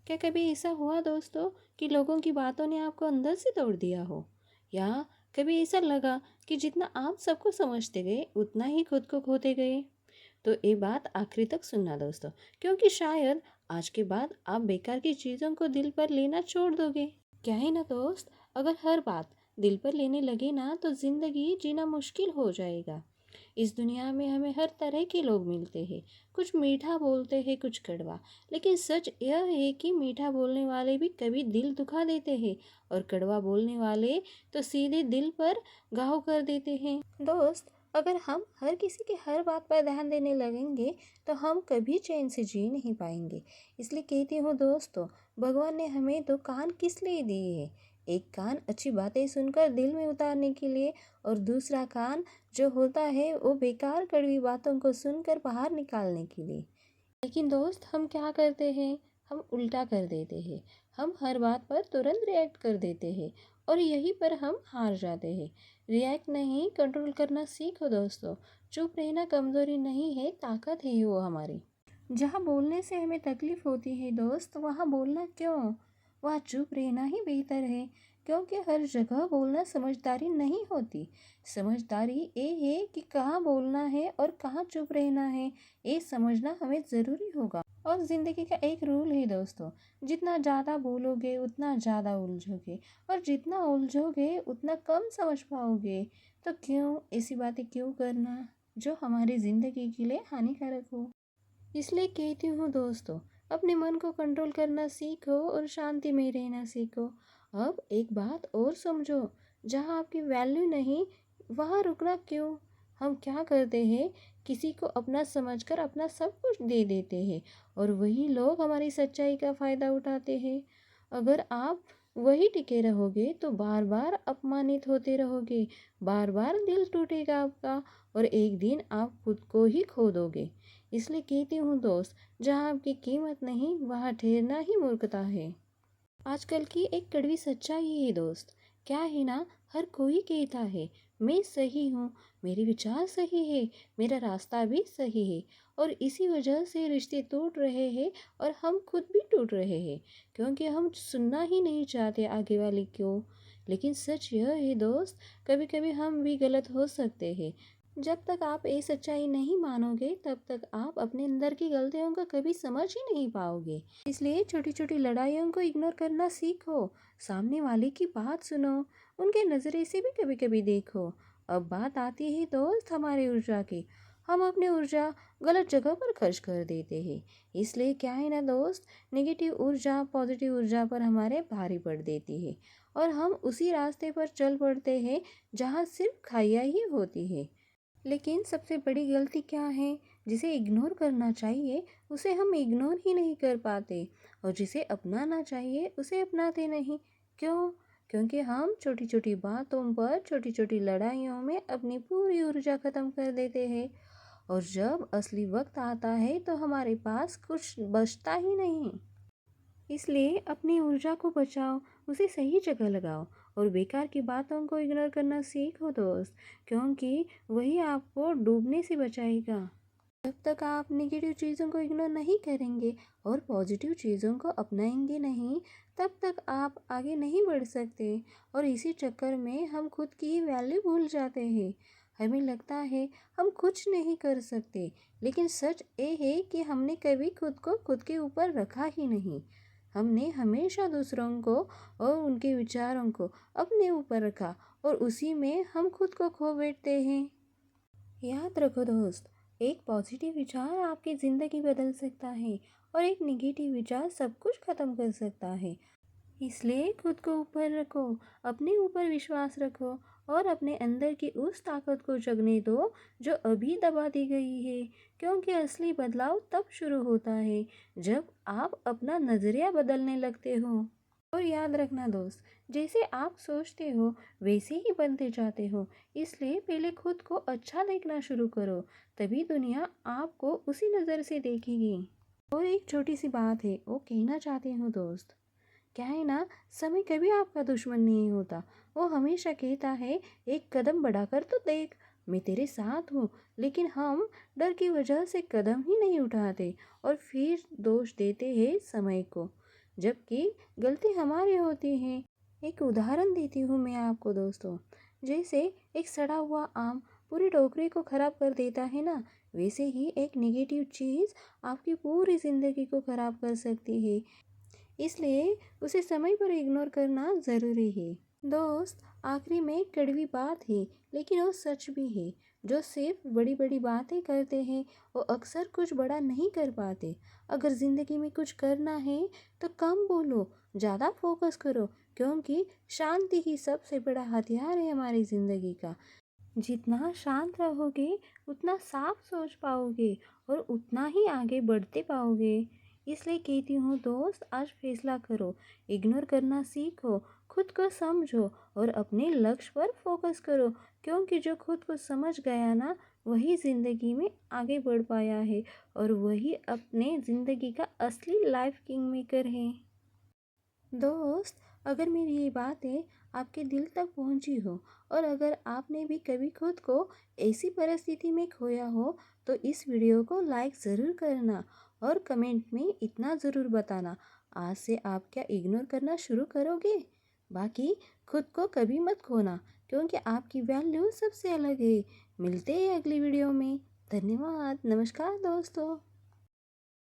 क्या कभी ऐसा हुआ दोस्तों कि लोगों की बातों ने आपको अंदर से तोड़ दिया हो? या कभी ऐसा लगा कि जितना आप सबको समझते गए उतना ही खुद को खोते गए? तो ये बात आखिरी तक सुनना दोस्तों, क्योंकि शायद आज के बाद आप बेकार की चीज़ों को दिल पर लेना छोड़ दोगे। क्या है ना दोस्त, अगर हर बात दिल पर लेने लगे ना तो ज़िंदगी जीना मुश्किल हो जाएगा। इस दुनिया में हमें हर तरह के लोग मिलते हैं। कुछ मीठा बोलते हैं, कुछ कड़वा। लेकिन सच यह है कि मीठा बोलने वाले भी कभी दिल दुखा देते हैं और कड़वा बोलने वाले तो सीधे दिल पर घाव कर देते हैं। दोस्त, अगर हम हर किसी की हर बात पर ध्यान देने लगेंगे तो हम कभी चैन से जी नहीं पाएंगे। इसलिए कहती हूँ दोस्तों, भगवान ने हमें दो कान किस लिए दिए हैं? एक कान अच्छी बातें सुनकर दिल में उतारने के लिए, और दूसरा कान जो होता है वो बेकार कड़वी बातों को सुनकर बाहर निकालने के लिए। लेकिन दोस्त, हम क्या करते हैं? हम उल्टा कर देते हैं। हम हर बात पर तुरंत रिएक्ट कर देते हैं और यहीं पर हम हार जाते हैं। रिएक्ट नहीं, कंट्रोल करना सीखो दोस्तों। चुप रहना कमज़ोरी नहीं है, ताकत है वो हमारी। जहाँ बोलने से हमें तकलीफ होती है दोस्त, वहाँ बोलना क्यों? वहाँ चुप रहना ही बेहतर है, क्योंकि हर जगह बोलना समझदारी नहीं होती। समझदारी ये है कि कहाँ बोलना है और कहाँ चुप रहना है, ये समझना हमें ज़रूरी होगा। और ज़िंदगी का एक रूल है दोस्तों, जितना ज़्यादा बोलोगे उतना ज़्यादा उलझोगे, और जितना उलझोगे उतना कम समझ पाओगे। तो क्यों ऐसी बातें क्यों करना जो हमारी ज़िंदगी के लिए हानिकारक हो? इसलिए कहती हूँ दोस्तों, अपने मन को कंट्रोल करना सीखो और शांति में रहना सीखो। अब एक बात और समझो, जहाँ आपकी वैल्यू नहीं वहाँ रुकना क्यों? हम क्या करते हैं, किसी को अपना समझकर अपना सब कुछ दे देते हैं और वही लोग हमारी सच्चाई का फ़ायदा उठाते हैं। अगर आप वही टिके रहोगे तो बार बार अपमानित होते रहोगे, बार बार दिल टूटेगा आपका, और एक दिन आप खुद को ही खो दोगे। इसलिए कहती हूँ दोस्त, जहाँ आपकी कीमत नहीं वहाँ ठहरना ही मूर्खता है। आजकल की एक कड़वी सच्चाई है दोस्त, क्या है ना, हर कोई कहता है मैं सही हूँ, मेरे विचार सही है, मेरा रास्ता भी सही है, और इसी वजह से रिश्ते टूट रहे हैं और हम खुद भी टूट रहे हैं, क्योंकि हम सुनना ही नहीं चाहते आगे वाले क्यों। लेकिन सच यह है दोस्त, कभी कभी हम भी गलत हो सकते हैं। जब तक आप ये सच्चाई नहीं मानोगे तब तक आप अपने अंदर की गलतियों को कभी समझ ही नहीं पाओगे। इसलिए छोटी छोटी लड़ाइयों को इग्नोर करना सीखो, सामने वाले की बात सुनो, उनके नज़रिए से भी कभी कभी देखो। अब बात आती है दोस्त हमारी ऊर्जा की। हम अपनी ऊर्जा गलत जगह पर खर्च कर देते हैं। इसलिए क्या है ना दोस्त, नेगेटिव ऊर्जा पॉजिटिव ऊर्जा पर हमारे भारी पड़ देती है, और हम उसी रास्ते पर चल पड़ते हैं जहाँ सिर्फ खाइया ही होती है। लेकिन सबसे बड़ी गलती क्या है, जिसे इग्नोर करना चाहिए उसे हम इग्नोर ही नहीं कर पाते, और जिसे अपनाना चाहिए उसे अपनाते नहीं। क्यों? क्योंकि हम छोटी छोटी बातों पर छोटी छोटी लड़ाइयों में अपनी पूरी ऊर्जा ख़त्म कर देते हैं, और जब असली वक्त आता है तो हमारे पास कुछ बचता ही नहीं। इसलिए अपनी ऊर्जा को बचाओ, उसे सही जगह लगाओ, और बेकार की बातों को इग्नोर करना सीखो दोस्त, क्योंकि वही आपको डूबने से बचाएगा। जब तक आप नेगेटिव चीज़ों को इग्नोर नहीं करेंगे और पॉजिटिव चीज़ों को अपनाएंगे नहीं, तब तक आप आगे नहीं बढ़ सकते। और इसी चक्कर में हम खुद की ही वैल्यू भूल जाते हैं। हमें लगता है हम कुछ नहीं कर सकते, लेकिन सच ये है कि हमने कभी खुद को खुद के ऊपर रखा ही नहीं। हमने हमेशा दूसरों को और उनके विचारों को अपने ऊपर रखा, और उसी में हम खुद को खो बैठते हैं। याद रखो दोस्त, एक पॉजिटिव विचार आपकी ज़िंदगी बदल सकता है और एक नेगेटिव विचार सब कुछ ख़त्म कर सकता है। इसलिए खुद को ऊपर रखो, अपने ऊपर विश्वास रखो, और अपने अंदर की उस ताकत को जगने दो जो अभी दबा दी गई है, क्योंकि असली बदलाव तब शुरू होता है जब आप अपना नज़रिया बदलने लगते हो। और याद रखना दोस्त, जैसे आप सोचते हो वैसे ही बनते जाते हो। इसलिए पहले खुद को अच्छा देखना शुरू करो, तभी दुनिया आपको उसी नज़र से देखेगी। और एक छोटी सी बात है, वो कहना चाहती हूँ दोस्त, क्या है ना, समय कभी आपका दुश्मन नहीं होता। वो हमेशा कहता है एक कदम बढ़ाकर तो देख, मैं तेरे साथ हूँ। लेकिन हम डर की वजह से कदम ही नहीं उठाते और फिर दोष देते हैं समय को। जबकि गलती हमारी होती है। एक उदाहरण देती हूँ मैं आपको दोस्तों। जैसे एक सड़ा हुआ आम पूरी टोकरी को खराब कर देता है ना, वैसे ही एक नेगेटिव चीज़ आपकी पूरी ज़िंदगी को खराब कर सकती है। इसलिए उसे समय पर इग्नोर करना ज़रूरी है। दोस्त, आखिरी में एक कड़वी बात है, लेकिन वो सच भी है। जो सिर्फ बड़ी बड़ी बातें करते हैं वो अक्सर कुछ बड़ा नहीं कर पाते। अगर ज़िंदगी में कुछ करना है तो कम बोलो, ज़्यादा फोकस करो, क्योंकि शांति ही सबसे बड़ा हथियार है हमारी ज़िंदगी का। जितना शांत रहोगे उतना साफ सोच पाओगे और उतना ही आगे बढ़ते पाओगे। इसलिए कहती हूँ दोस्त, आज फैसला करो, इग्नोर करना सीखो, खुद को समझो और अपने लक्ष्य पर फोकस करो, क्योंकि जो खुद को समझ गया ना, वही ज़िंदगी में आगे बढ़ पाया है और वही अपने ज़िंदगी का असली लाइफ किंग मेकर है। दोस्त, अगर मेरी ये बातें आपके दिल तक पहुंची हो और अगर आपने भी कभी खुद को ऐसी परिस्थिति में खोया हो, तो इस वीडियो को लाइक ज़रूर करना और कमेंट में इतना ज़रूर बताना, आज से आप क्या इग्नोर करना शुरू करोगे। बाकी खुद को कभी मत खोना, क्योंकि आपकी वैल्यू सबसे अलग है। मिलते हैं अगली वीडियो में। धन्यवाद। नमस्कार दोस्तों।